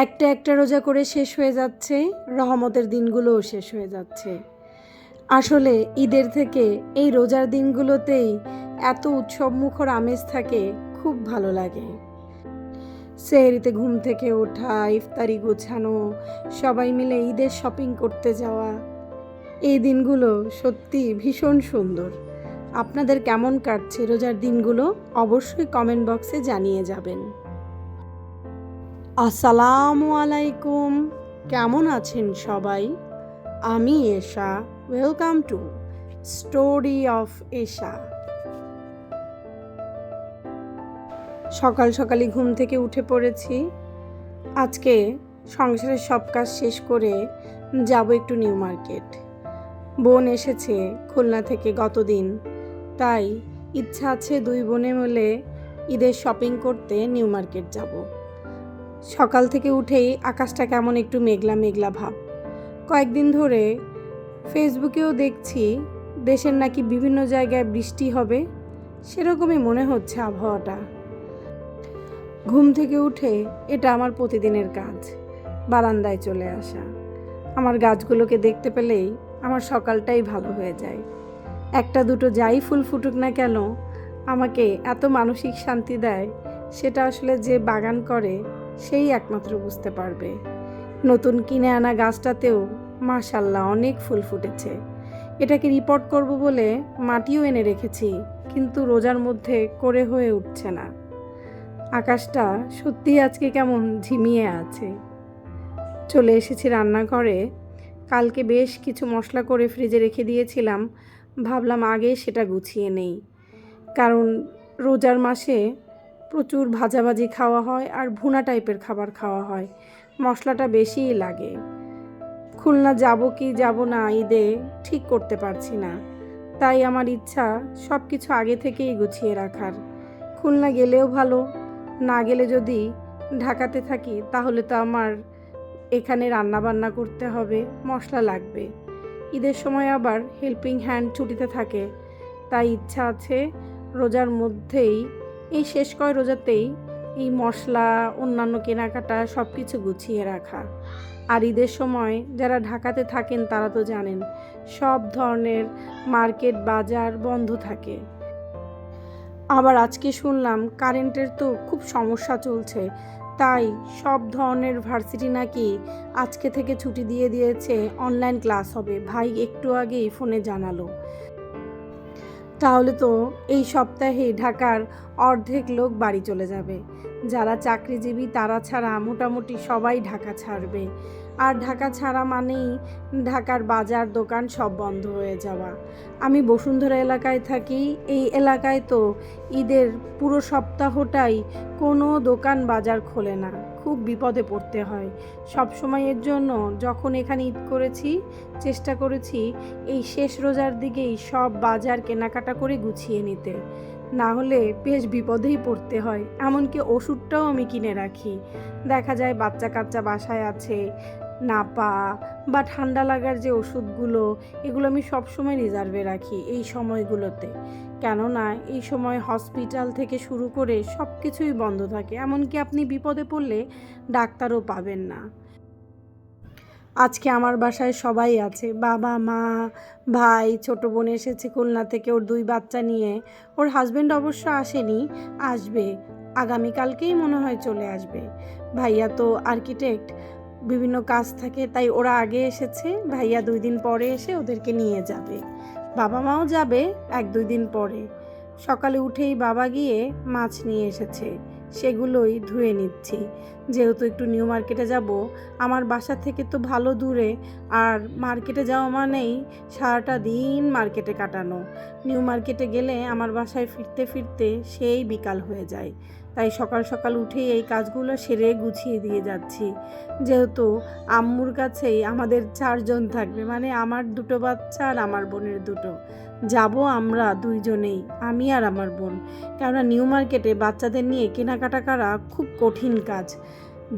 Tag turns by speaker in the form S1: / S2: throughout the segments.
S1: একটা একটা রোজা করে শেষ হয়ে যাচ্ছে, রহমতের দিনগুলোও শেষ হয়ে যাচ্ছে। আসলে ঈদের থেকে এই রোজার দিনগুলোতেই এত উৎসবমুখর আমেজ থাকে, খুব ভালো লাগে। সেহরিতে ঘুম থেকে ওঠা, ইফতারি গোছানো, সবাই মিলে ঈদের শপিং করতে যাওয়া, এই দিনগুলো সত্যি ভীষণ সুন্দর। আপনাদের কেমন কাটছে রোজার দিনগুলো অবশ্যই কমেন্ট বক্সে জানিয়ে যাবেন। আসসালামু আলাইকুম, কেমন আছেন সবাই? আমি এশা, ওয়েলকাম টু স্টোরি অফ এশা। সকাল সকালই ঘুম থেকে উঠে পড়েছি। আজকে সংসারের সব কাজ শেষ করে যাব একটু নিউ মার্কেট। বোন এসেছে খুলনা থেকে গতদিন, তাই ইচ্ছা আছে দুই বোনে মিলে ঈদের শপিং করতে নিউ মার্কেট যাব। সকাল থেকে উঠেই আকাশটা কেমন একটু মেঘলা মেঘলা ভাব। কয়েকদিন ধরে ফেসবুকেও দেখছি দেশের নাকি বিভিন্ন জায়গায় বৃষ্টি হবে, সেরকমই মনে হচ্ছে আবহাওয়াটা। ঘুম থেকে উঠে এটা আমার প্রতিদিনের কাজ, বারান্দায় চলে আসা। আমার গাছগুলোকে দেখতে পেলেই আমার সকালটাই ভালো হয়ে যায়। একটা দুটো যাই ফুল ফুটুক না কেন, আমাকে এত মানসিক শান্তি দেয়, সেটা আসলে যে বাগান করে সেই একমাত্র বুঝতে পারবে। নতুন কিনে আনা গাছটাতেও মাশাআল্লাহ অনেক ফুল ফুটেছে। এটাকে রিপোর্ট করব বলে মাটিও এনে রেখেছি, কিন্তু রোজার মধ্যে করে হয়ে উঠছে না। আকাশটা সত্যিই আজকে কেমন ঝিমিয়ে আছে। চলে এসেছি রান্নাঘরে। কালকে বেশ কিছু মশলা করে ফ্রিজে রেখে দিয়েছিলাম, ভাবলাম আগে সেটা গুছিয়ে নেই। কারণ রোজার মাসে প্রচুর ভাজাভাজি খাওয়া হয় আর ভুনা টাইপের খাবার খাওয়া হয়, মশলাটা বেশিই লাগে। খুলনা যাব কি যাব না ঈদে ঠিক করতে পারছি না, তাই আমার ইচ্ছা সব কিছু আগে থেকেই গুছিয়ে রাখার। খুলনা গেলেও ভালো, না গেলে যদি ঢাকাতে থাকি তাহলে তো আমার এখানে রান্না বান্না করতে হবে, মশলা লাগবে। ঈদের সময় আবার হেল্পিং হ্যান্ড ছুটিতে থাকে, তাই ইচ্ছা আছে রোজার মধ্যেই, এই শেষ কয় রোজাতেই এই মশলা অন্যান্য কেনাকাটা সব কিছু গুছিয়ে রাখা। আর ঈদের সময় যারা ঢাকাতে থাকেন তারা তো জানেন সব ধরনের মার্কেট বাজার বন্ধ থাকে। আবার আজকে শুনলাম কারেন্টের তো খুব সমস্যা চলছে, তাই সব ধরনের ভার্সিটি নাকি আজকে থেকে ছুটি দিয়ে দিয়েছে, অনলাইন ক্লাস হবে। ভাই একটু আগেই ফোনে জানালো। তাহলে তো এই সপ্তাহে ঢাকার অর্ধেক লোক বাড়ি চলে যাবে। যারা চাকরিজীবী তারা ছাড়া মোটামুটি সবাই ঢাকা ছাড়বে। আর ঢাকা ছাড়া মানেই ঢাকার বাজার দোকান সব বন্ধ হয়ে যাওয়া। আমি বসুন্ধরা এলাকায় থাকি, এই এলাকায় তো ঈদের পুরো সপ্তাহটাই কোনো দোকান বাজার খোলে না, খুব বিপদে পড়তে হয় সব সময়ের জন্য। যখন এখানে ঈদ করেছি চেষ্টা করেছি এই শেষ রোজার দিকেই সব বাজার কেনাকাটা করে গুছিয়ে নিতে, না হলে বেশ বিপদেই পড়তে হয়। এমনকি ওষুধটাও আমি কিনে রাখি। দেখা যায় বাচ্চা কাচ্চা বাসায় আছে, নাপা বা ঠান্ডা লাগার যে ওষুধগুলো, এগুলো আমি সবসময় রিজার্ভে রাখি এই সময়গুলোতে। কেননা এই সময় হসপিটাল থেকে শুরু করে সব কিছুই বন্ধ থাকে, এমনকি আপনি বিপদে পড়লে ডাক্তারও পাবেন না। আজকে আমার বাসায় সবাই আছে, বাবা মা ভাই, ছোট বোন এসেছে খুলনা থেকে ওর 2 বাচ্চা নিয়ে। ওর হাজব্যান্ড অবশ্য আসেনি, আসবে আগামীকালকেই মনে হয় চলে আসবে। ভাইয়া তো আর্কিটেক্ট, বিভিন্ন কাজ থাকে, তাই ওরা আগে এসেছে। ভাইয়া 2 দিন পরে এসে ওদেরকে নিয়ে যাবে। বাবা মাও যাবে 1-2 দিন পরে। সকালে উঠেই বাবা গিয়ে মাছ নিয়ে এসেছে, সেগুলোই ধুয়ে নিচ্ছি। যেহেতু একটু নিউ মার্কেটে যাব, আমার বাসা থেকে তো ভালো দূরে, আর মার্কেটে যাওয়া মানেই সারাটা দিন মার্কেটে কাটানো। নিউ মার্কেটে গেলে আমার বাসায় ফিরতে ফিরতে সেই বিকাল হয়ে যায়, তাই সকাল সকাল উঠেই এই কাজগুলো সেরে গুছিয়ে দিয়ে যাচ্ছি। যেহেতু আম্মুর কাছেই আমাদের 4 জন থাকবে, মানে আমার 2 বাচ্চা আর আমার বোনের 2। যাব আমরা 2 জনেই, আমি আর আমার বোন। কেননা নিউ মার্কেটে বাচ্চাদের নিয়ে কেনাকাটা করা খুব কঠিন কাজ।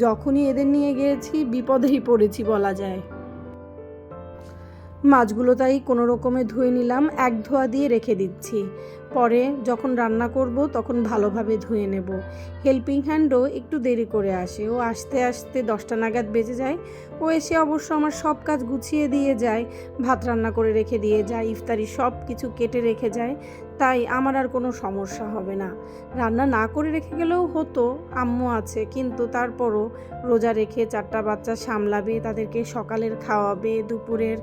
S1: যখনই এদের নিয়ে গিয়েছি বিপদেই পড়েছি বলা যায়। মাছগুলো তাই কোনো রকমে ধুয়ে নিলাম, 1 ধোয়া দিয়ে রেখে দিচ্ছি। পরে যখন রান্না করব তখন ভালোভাবে ধুয়ে নেব। হেল্পিং হ্যান্ডও একটু দেরি করে আসে, ও আসতে আসতে 10টা নাগাদ বেজে যায়। ও এসে অবশ্য আমার সব কাজ গুছিয়ে দিয়ে যায়, ভাত রান্না করে রেখে দিয়ে যায়, ইফতারি সব কিছু কেটে রেখে যায়। তাই আমার আর কোনো সমস্যা হবে না। রান্না না করে রেখে গেলেও হতো, আম্মু আছে, কিন্তু তারপরও রোজা রেখে 4টা বাচ্চা সামলাবে, তাদেরকে সকালের খাওয়াবে, দুপুরের।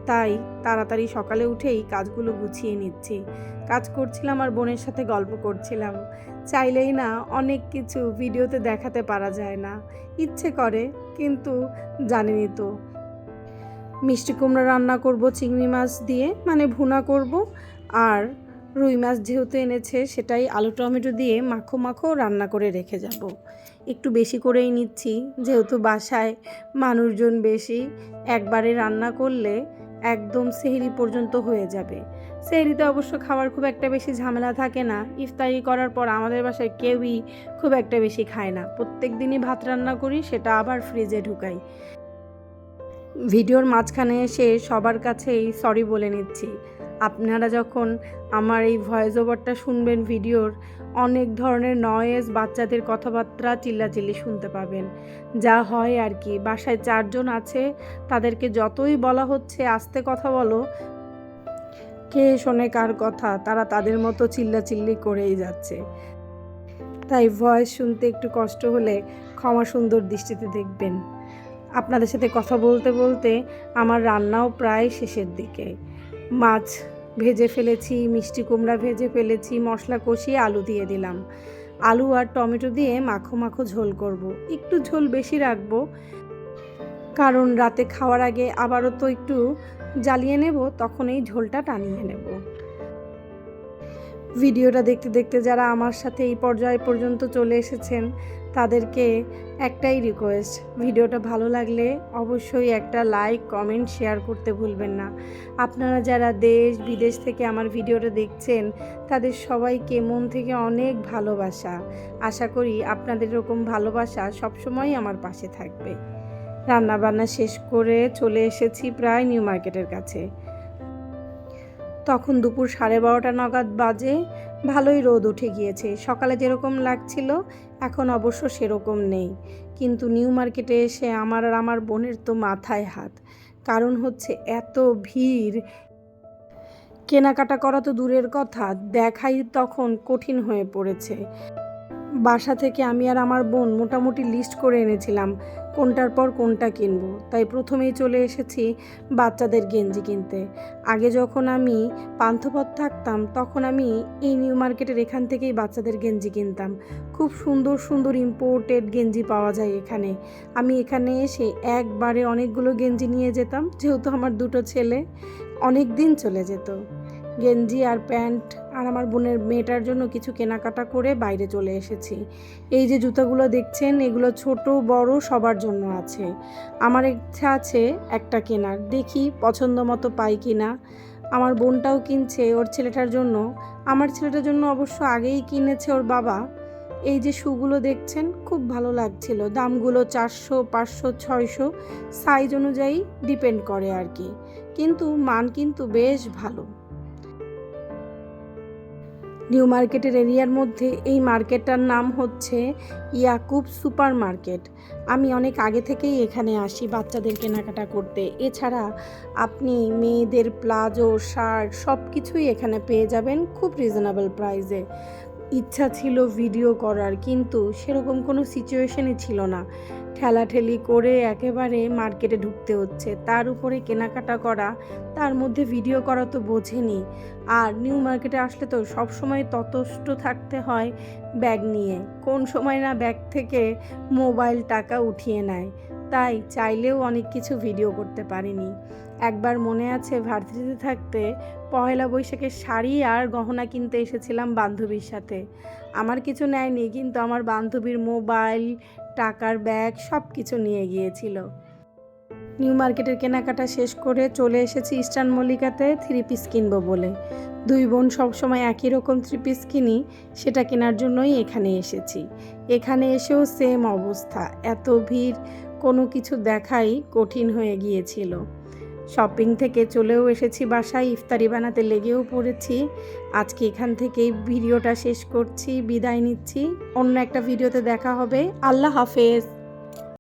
S1: তাই তাড়াতাড়ি সকালে উঠেই কাজগুলো গুছিয়ে নিচ্ছি। কাজ করছিলাম আর বোনের সাথে গল্প করছিলাম। চাইলেই না অনেক কিছু ভিডিওতে দেখাতে পারা যায় না, ইচ্ছে করে, কিন্তু জানেনই তো। মিষ্টি কুমড়া রান্না করব চিংড়ি মাছ দিয়ে, মানে ভুনা করব। আর রুই মাছ যেহেতু এনেছে সেটাই আলু টমেটো দিয়ে মাখো মাখো রান্না করে রেখে যাব। একটু বেশি করেই নিচ্ছি, যেহেতু বাসায় মানুষজন বেশি। একবারে রান্না করলে একদম সেহরি পর্যন্ত হয়ে যাবে। সেহরিতে অবশ্য খাওয়ার খুব একটা বেশি ঝামেলা থাকে না। ইফতারি করার পর আমাদের বাসায় কেউই খুব একটা বেশি খায় না। প্রত্যেক দিনই ভাত রান্না করি, সেটা আবার ফ্রিজে ঢুকাই। ভিডিওর মাঝখানে এসে সবার কাছেই সরি বলে নিচ্ছি। আপনারা যখন আমার এই ভয়েস ওভারটা শুনবেন ভিডিওর, অনেক ধরনের নয়েজ, বাচ্চাদের কথাবার্তা, চিল্লাচিল্লি শুনতে পাবেন। যা হয় আর কি, বাসায় 4 জন আছে, তাদেরকে যতই বলা হচ্ছে আস্তে কথা বলো, কে শোনে কার কথা, তারা তাদের মতো চিল্লাচিল্লি করেই যাচ্ছে। তাই ভয়েস শুনতে একটু কষ্ট হলে ক্ষমা সুন্দর দৃষ্টিতে দেখবেন। আপনাদের সাথে কথা বলতে বলতে আমার রান্নাও প্রায় শেষের দিকে। মাছ ভেজে ফেলেছি, মিষ্টি কুমড়া ভেজে ফেলেছি, মশলা কষিয়ে আলু দিয়ে দিলাম। আলু আর টমেটো দিয়ে মাখো মাখো ঝোল করব। একটু ঝোল বেশি রাখবো, কারণ রাতে খাওয়ার আগে আবারও তো একটু জ্বালিয়ে নেব, তখন এই ঝোলটা টানিয়ে নেব। ভিডিওটা দেখতে দেখতে যারা আমার সাথে এই পর্যায় পর্যন্ত চলে এসেছেন, তাদেরকে একটাই রিকোয়েস্ট, ভিডিওটা ভালো লাগলে অবশ্যই একটা লাইক, কমেন্ট, শেয়ার করতে ভুলবেন না। আপনারা যারা দেশ বিদেশ থেকে আমার ভিডিওটা দেখছেন, তাদের সবাইকে মন থেকে অনেক ভালোবাসা। আশা করি আপনাদের এরকম ভালোবাসা সবসময় আমার পাশে থাকবে। রান্নাবান্না শেষ করে চলে এসেছি প্রায় নিউ মার্কেটের কাছে। তখন দুপুর 12:30 নাগাদ বাজে। ভালোই রোদ উঠে গিয়েছে। সকালে যেরকম লাগছিল এখন অবশ্য সেরকম নেই। কিন্তু নিউ মার্কেটে এসে আমার আর আমার বোনের তো মাথায় হাত। কারণ হচ্ছে এত ভিড়, কেনাকাটা করা তো দূরের কথা, দেখাই তখন কঠিন হয়ে পড়েছে। বাসা থেকে আমি আর আমার বোন মোটামুটি লিস্ট করে এনেছিলাম কোনটার পর কোনটা কিনবো। তাই প্রথমেই চলে এসেছি বাচ্চাদের গেঞ্জি কিনতে। আগে যখন আমি পান্থপথ থাকতাম তখন আমি এই নিউ মার্কেটের এখান থেকেই বাচ্চাদের গেঞ্জি কিনতাম। খুব সুন্দর সুন্দর ইম্পোর্টেড গেঞ্জি পাওয়া যায় এখানে। আমি এখানে এসে একবারে অনেকগুলো গেঞ্জি নিয়ে যেতাম, যেহেতু আমার 2টো ছেলে, অনেক দিন চলে যেত। গেঞ্জি আর প্যান্ট আর আমার বোনের মেয়েটার জন্য কিছু কেনাকাটা করে বাইরে চলে এসেছি। এই যে জুতাগুলো দেখছেন, এগুলো ছোট বড় সবার জন্য আছে। আমার ইচ্ছা আছে একটা কেনার, দেখি পছন্দ মতো পাই কি না। আমার বোনটাও কিনছে ওর ছেলেটার জন্য। আমার ছেলেটার জন্য অবশ্য আগেই কিনেছে ওর বাবা। এই যে শুগুলো দেখছেন, খুব ভালো লাগছিল। দামগুলো 400, 500, 600 সাইজ অনুযায়ী ডিপেন্ড করে আর কি, কিন্তু মান কিন্তু বেশ ভালো। নিউ মার্কেটের এরিয়ার মধ্যে এই মার্কেটটার নাম হচ্ছে ইয়াকুব সুপার মার্কেট। আমি অনেক আগে থেকেই এখানে আসি বাচ্চাদের কেনাকাটা করতে। এছাড়া আপনি মেয়েদের প্লাজো, শার্ট সব কিছুই এখানে পেয়ে যাবেন খুব রিজনেবল প্রাইসে। ইচ্ছা ছিল ভিডিও করার, কিন্তু সেরকম কোনো সিচুয়েশনই ছিল না। ঠেলাঠেলি করে একেবারে মার্কেটে ঢুকতে হচ্ছে, তার উপরে কেনাকাটা করা, তার মধ্যে ভিডিও করা তো বোঝেনি। আর নিউ মার্কেটে আসলে তো সবসময় ততষ্ট থাকতে হয় ব্যাগ নিয়ে, কোন সময় না ব্যাগ থেকে মোবাইল টাকা উঠিয়ে নেয়। তাই চাইলেও অনেক কিছু ভিডিও করতে পারিনি। একবার মনে আছে ভার্সিটিতে থাকতে পহেলা বৈশাখের শাড়ি আর গহনা কিনতে এসেছিলাম বান্ধবীর সাথে। আমার কিছু নেয়নি, কিন্তু আমার বান্ধবীর মোবাইল, টাকার ব্যাগ সব কিছু নিয়ে গিয়েছিল। নিউ মার্কেটের কেনাকাটা শেষ করে চলে এসেছি ইস্টার্ন মল্লিকাতে 3 পিস কিনবো বলে। 2 বোন সবসময় একই রকম 3 পিস কিনি, সেটা কেনার জন্যই এখানে এসেছি। এখানে এসেও সেম অবস্থা, এত ভিড়, কোনো কিছু দেখাই কঠিন হয়ে গিয়েছিল। শপিং থেকে চলেও এসেছি বাসায়, ইফতারি বানাতে লেগেও পড়েছি। আজকে এখান থেকেই ভিডিওটা শেষ করছি, বিদায় নিচ্ছি। অন্য একটা ভিডিওতে দেখা হবে। আল্লাহ হাফেজ।